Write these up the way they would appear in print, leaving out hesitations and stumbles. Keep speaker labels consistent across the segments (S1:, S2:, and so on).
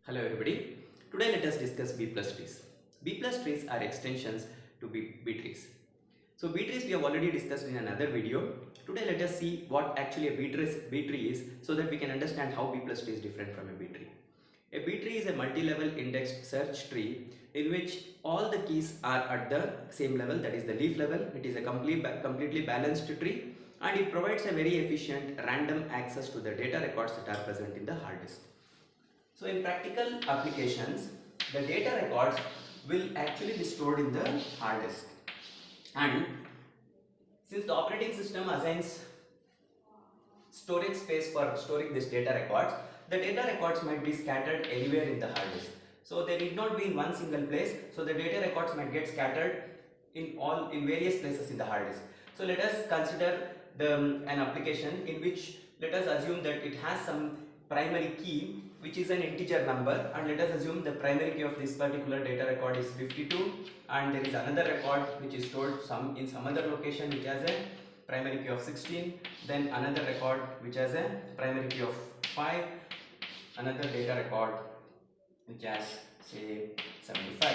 S1: Hello everybody. Today let us discuss B plus trees. B plus trees are extensions to B trees. So B trees we have already discussed in another video. Today let us see what actually a B tree is so that we can understand how B plus tree is different from a B tree. A B tree is a multi-level indexed search tree in which all the keys are at the same level, that is the leaf level. It is a completely balanced tree and it provides a very efficient random access to the data records that are present in the hard disk. So in practical applications, the data records will actually be stored in the hard disk, and since the operating system assigns storage space for storing this data records, the data records might be scattered anywhere in the hard disk. So they need not be in one single place, so the data records might get scattered in various places in the hard disk. So let us consider an application in which let us assume that it has some primary key which is an integer number, and let us assume the primary key of this particular data record is 52, and there is another record which is stored in some other location which has a primary key of 16, then another record which has a primary key of 5, another data record which has say 75.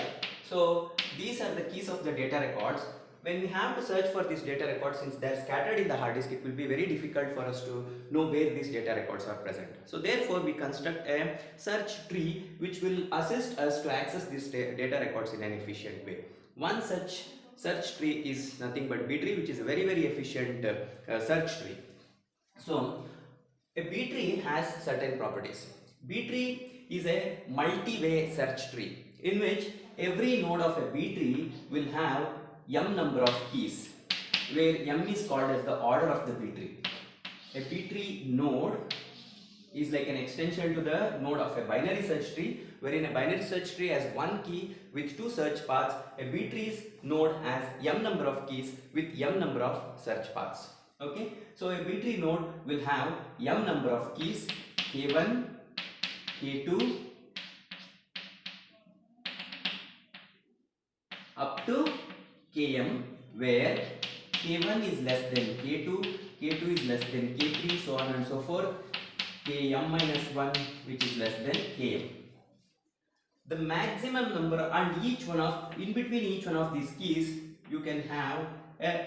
S1: So these are the keys of the data records. When we have to search for these data records, since they are scattered in the hard disk, it will be very difficult for us to know where these data records are present. So therefore we construct a search tree which will assist us to access these data records in an efficient way. One such search tree is nothing but B tree, which is a very efficient search tree. So a B tree has certain properties. B tree is a multi-way search tree in which every node of a B tree will have m number of keys, where m is called as the order of the B tree. A B tree node is like an extension to the node of a binary search tree, wherein a binary search tree has one key with two search paths. A B tree's node has m number of keys with m number of search paths. Okay, so a B tree node will have m number of keys, k1, k2 up to km, where k1 is less than k2, k2 is less than k3, so on and so forth, km minus 1 which is less than km. The maximum number, and in between each one of these keys you can have a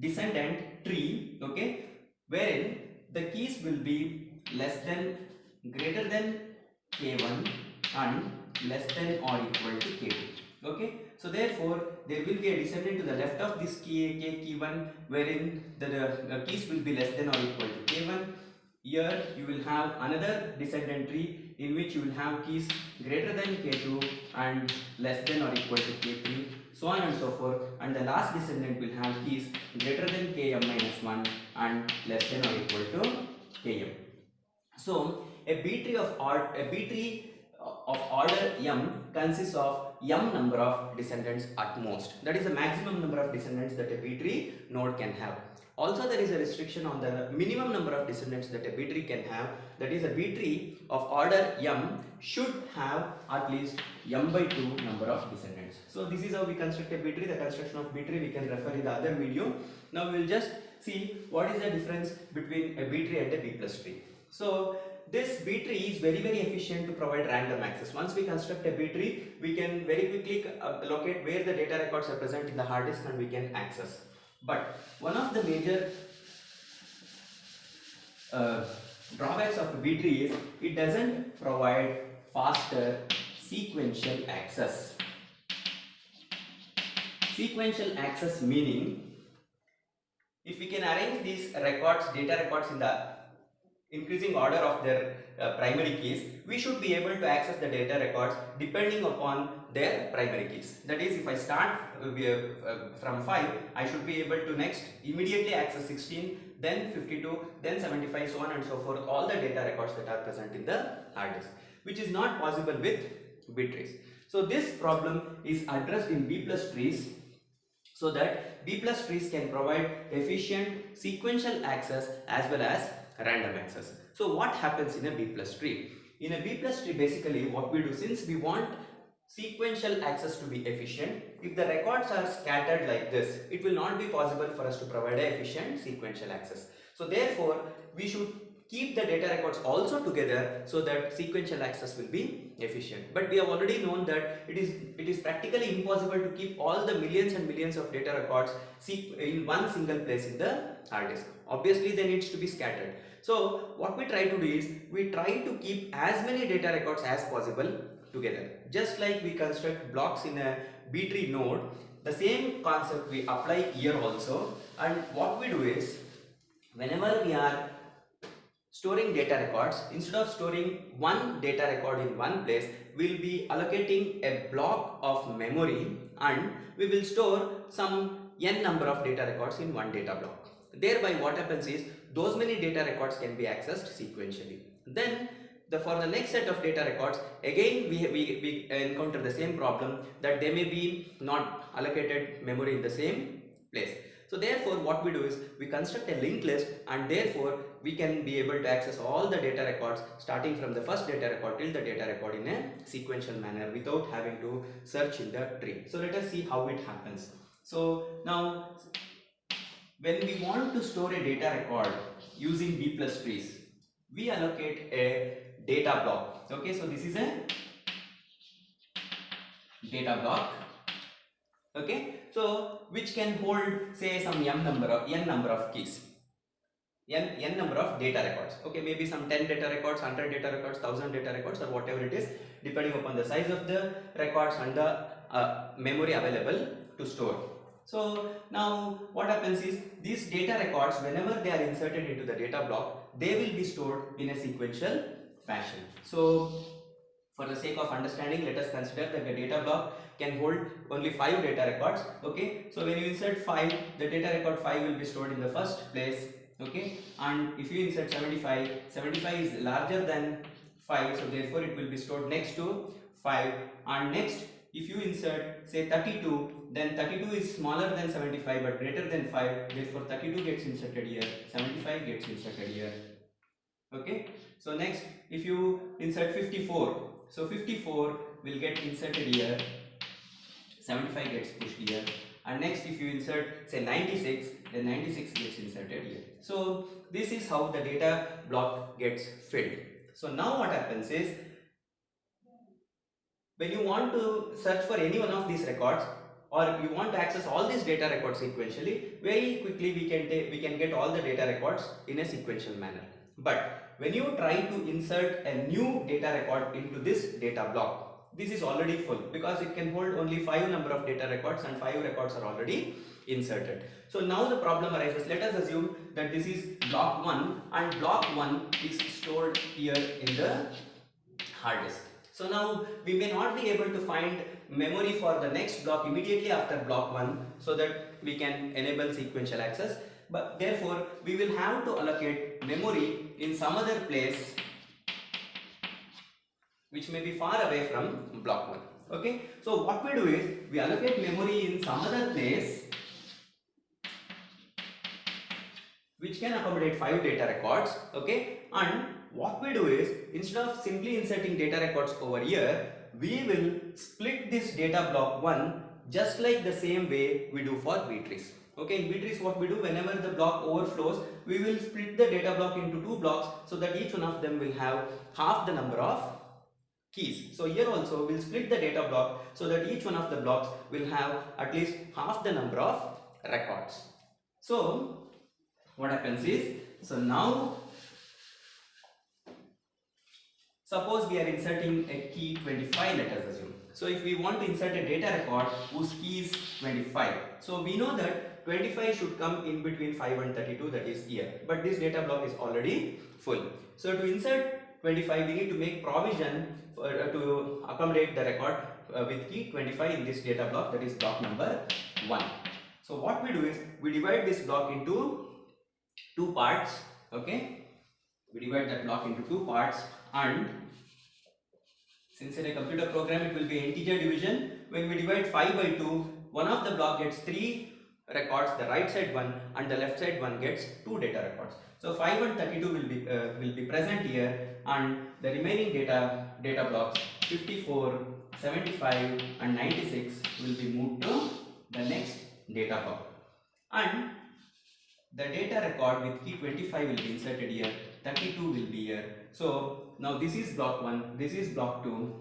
S1: descendant tree, okay, wherein the keys will be greater than k1 and less than or equal to k2. Okay, so therefore there will be a descendant to the left of this k1, wherein the keys will be less than or equal to k1. Here you will have another descendant tree in which you will have keys greater than k2 and less than or equal to k3, so on and so forth, and the last descendant will have keys greater than km minus 1 and less than or equal to km. So a B tree of order m consists of m number of descendants at most. That is the maximum number of descendants that a B tree node can have. Also there is a restriction on the minimum number of descendants that a B tree can have. That is, a B tree of order m should have at least m by 2 number of descendants. So this is how we construct a B tree. The construction of B tree we can refer in the other video. Now we will just see what is the difference between a B tree and a B plus tree. So this B tree is very efficient to provide random access. Once we construct a B tree, we can very quickly locate where the data records are present in the hard disk and we can access. But one of the major drawbacks of a B tree is it doesn't provide faster sequential access. Sequential access meaning, if we can arrange these data records in the increasing order of their primary keys, we should be able to access the data records depending upon their primary keys. That is, if I start from 5, I should be able to next immediately access 16, then 52, then 75, so on and so forth, all the data records that are present in the hard disk, which is not possible with B trees. So this problem is addressed in B plus trees, so that B plus trees can provide efficient sequential access as well as random access. So what happens in a B plus tree? In a B plus tree, basically what we do, since we want sequential access to be efficient, if the records are scattered like this, it will not be possible for us to provide a efficient sequential access. So therefore we should keep the data records also together so that sequential access will be efficient. But we have already known that it is practically impossible to keep all the millions and millions of data records in one single place in the hard disk. Obviously they needs to be scattered. So what we try to do is we try to keep as many data records as possible together. Just like we construct blocks in a B-tree node, the same concept we apply here also. And what we do is, whenever we are storing data records, instead of storing one data record in one place, we will be allocating a block of memory and we will store some n number of data records in one data block. Thereby what happens is, those many data records can be accessed sequentially. Then for the next set of data records, again we encounter the same problem, that they may be not allocated memory in the same place. So therefore what we do is we construct a linked list, and therefore we can be able to access all the data records starting from the first data record till the data record in a sequential manner without having to search in the tree. So let us see how it happens. So now when we want to store a data record using B+ trees, we allocate a data block. Okay, so this is a data block. Okay, so which can hold, say, some n number of keys, n number of data records. Okay, maybe some 10 data records, 100 data records, 1000 data records, or whatever it is, depending upon the size of the records and the memory available to store. So now what happens is, these data records, whenever they are inserted into the data block, they will be stored in a sequential fashion. So for the sake of understanding, let us consider that the data block can hold only 5 data records. Okay, so when you insert 5, the data record 5 will be stored in the first place. Okay, and if you insert 75 is larger than 5, so therefore it will be stored next to 5. And next, if you insert, say, 32, then 32 is smaller than 75 but greater than 5, therefore 32 gets inserted here, 75 gets inserted here. Okay, so next, if you insert 54, so 54 will get inserted here, 75 gets pushed here, and next if you insert, say, 96, then 96 gets inserted here. So this is how the data block gets filled. So now what happens is, when you want to search for any one of these records, or you want to access all these data records sequentially, very quickly we can get all the data records in a sequential manner. But when you try to insert a new data record into this data block, this is already full because it can hold only 5 number of data records and 5 records are already inserted. So now the problem arises. Let us assume that this is block 1 and block 1 is stored here in the hard disk. So now we may not be able to find memory for the next block immediately after block 1 so that we can enable sequential access, but therefore we will have to allocate memory in some other place which may be far away from block 1. Okay, so what we do is we allocate memory in some other place which can accommodate 5 data records. Okay, and what we do is, instead of simply inserting data records over here, we will split this data block 1 just like the same way we do for B-trees. Okay, in B-trees what we do, whenever the block overflows, we will split the data block into 2 blocks so that each one of them will have half the number of keys. So here also we will split the data block so that each one of the blocks will have at least half the number of records. So what happens is, so now suppose we are inserting a key 25, let us assume. So if we want to insert a data record whose key is 25, so we know that 25 should come in between 5 and 32, that is here, but this data block is already full. So to insert 25, we need to make provision to accommodate the record with key 25 in this data block, that is block number 1. So what we do is we divide this block into 2 parts. Okay, we divide that block into 2 parts, and since in a computer program it will be integer division, when we divide 5 by 2, one of the block gets 3 records, the right side one, and the left side one gets 2 data records. So 5 and 32 will be present here, and the remaining data blocks 54, 75 and 96 will be moved to the next data block, and the data record with key 25 will be inserted here, 32 will be here. So now this is block 1, this is block 2.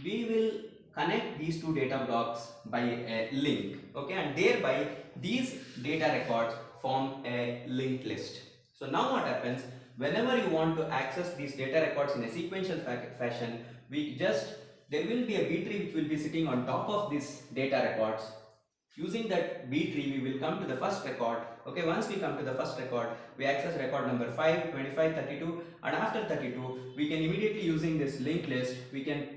S1: We will connect these two data blocks by a link, okay, and thereby these data records form a linked list. So now what happens, whenever you want to access these data records in a sequential fashion, there will be a B tree which will be sitting on top of these data records. Using that B tree, we will come to the first record. Okay, once we come to the first record, we access record number 5, 25, 32, and after 32, we can immediately, using this linked list, we can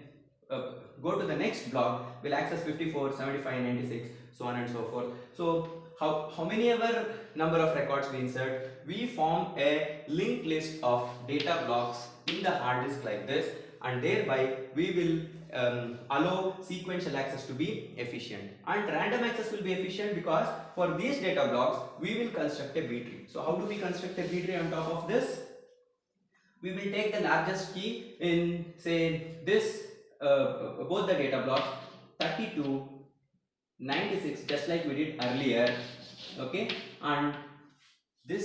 S1: go to the next block. We'll access 54, 75, 96, so on and so forth. So how many ever number of records we insert, we form a linked list of data blocks in the hard disk like this, and thereby we will allow sequential access to be efficient, and random access will be efficient because for these data blocks we will construct a B tree. So how do we construct a B tree on top of this? We will take the largest key in, say, this both the data blocks 32, 96, just like we did earlier, okay, and there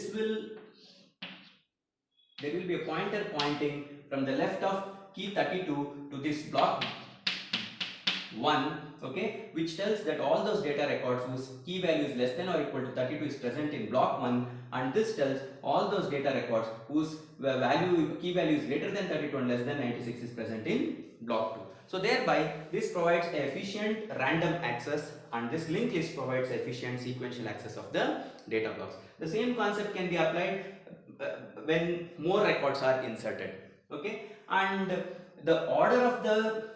S1: will be a pointer pointing from the left of key 32 to this block 1, okay, which tells that all those data records whose key value is less than or equal to 32 is present in block 1, and this tells all those data records whose key value is greater than 32 and less than 96 is present in block 2. So thereby this provides a efficient random access, and this linked list provides efficient sequential access of the data blocks. The same concept can be applied when more records are inserted, okay, and the order of the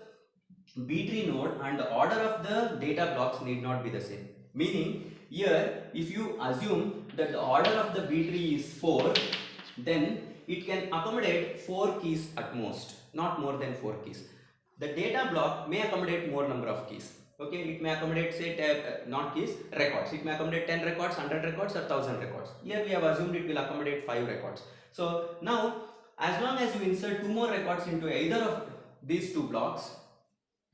S1: B tree node and the order of the data blocks need not be the same. Meaning here, if you assume that the order of the B tree is 4, then it can accommodate 4 keys at most, not more than 4 keys. The data block may accommodate more number of keys. Okay, it may accommodate, say, not keys, records. It may accommodate 10 records, 100 records, or 1000 records. Here we have assumed it will accommodate 5 records. So now, as long as you insert 2 more records into either of these 2 blocks,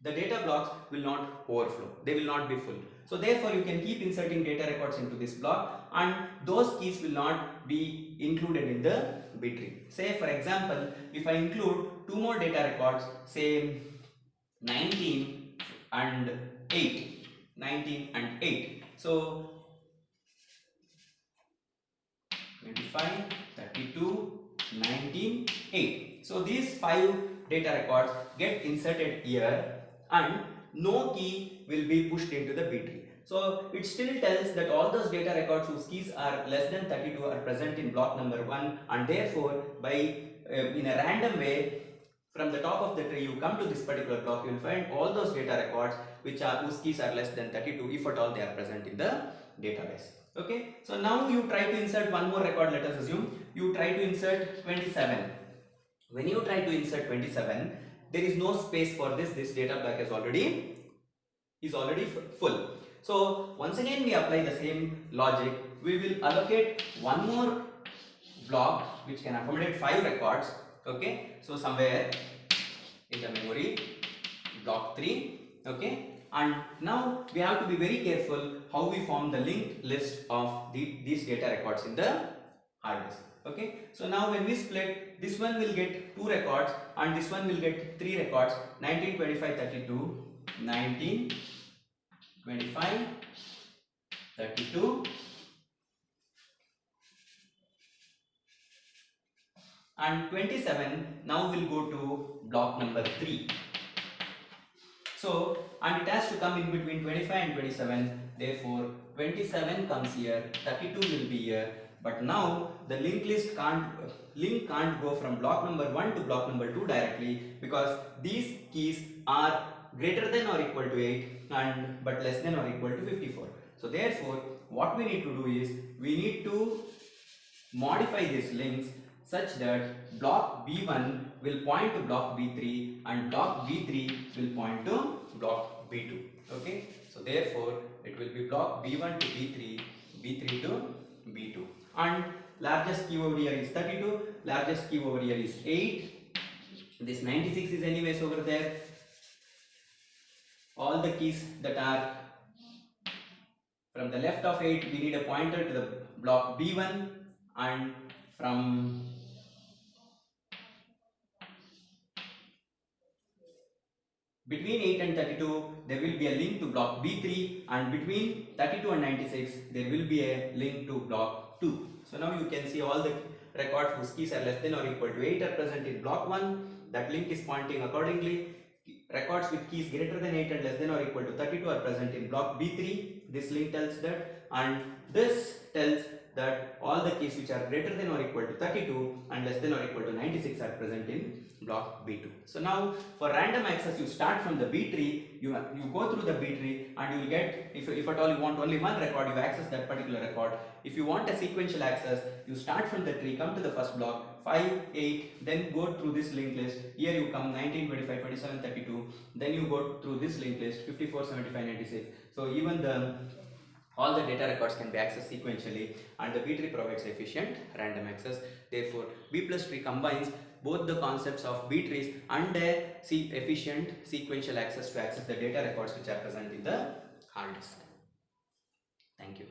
S1: the data blocks will not overflow. They will not be full. So therefore, you can keep inserting data records into this block, and those keys will not be included in the B tree. Say, for example, if I include 2 more data records, say 19 and 8. So 25, 32, 19, 8. So these 5 data records get inserted here, and no key will be pushed into the B tree. So it still tells that all those data records whose keys are less than 32 are present in block number 1, and therefore in a random way, from the top of the tree you come to this particular block, you will find all those data records whose keys are less than 32, if at all they are present in the database. Okay, so now you try to insert one more record. Let us assume you try to insert 27. When you try to insert 27, there is no space for this data block is already full. So once again we apply the same logic. We will allocate one more block which can accommodate 5 records. Okay, so somewhere in the memory, block 3. Okay, and now we have to be very careful how we form the linked list of these data records in the hard disk. Okay, so now when we split, this one will get 2 records and this one will get 3 records, 19, 25, 32, 19, 25, 32, and 27 now will go to block number 3. So, and it has to come in between 25 and 27, therefore 27 comes here, 32 will be here, but now the link can't go from block number 1 to block number 2 directly, because these keys are greater than or equal to 8 but less than or equal to 54. So therefore what we need to do is, we need to modify these links such that block B1 will point to block B3 and block B3 will point to block B2. Okay, so therefore it will be block B1 to B3, B3 to B2, and largest key over here is 32, largest key over here is 8, this 96 is anyways over there. All the keys that are from the left of 8, we need a pointer to the block B1, and from between 8 and 32 there will be a link to block B3, and between 32 and 96 there will be a link to block 2. So now you can see all the records whose keys are less than or equal to 8 are present in block 1. That link is pointing accordingly. Records with keys greater than 8 and less than or equal to 32 are present in block B3. This link tells that, and this tells that all the keys which are greater than or equal to 32 and less than or equal to 96 are present in block B2. So now for random access, you start from the B tree, you go through the B tree, and you will get, if at all you want only one record, you access that particular record. If you want a sequential access, you start from the tree, come to the first block, 5, 8, then go through this linked list. Here you come 19, 25, 27, 32, then you go through this linked list 54, 75, 96. So even all the data records can be accessed sequentially, and the B tree provides efficient random access. Therefore, B plus tree combines both the concepts of B trees and a efficient sequential access to access the data records which are present in the hard disk. Thank you.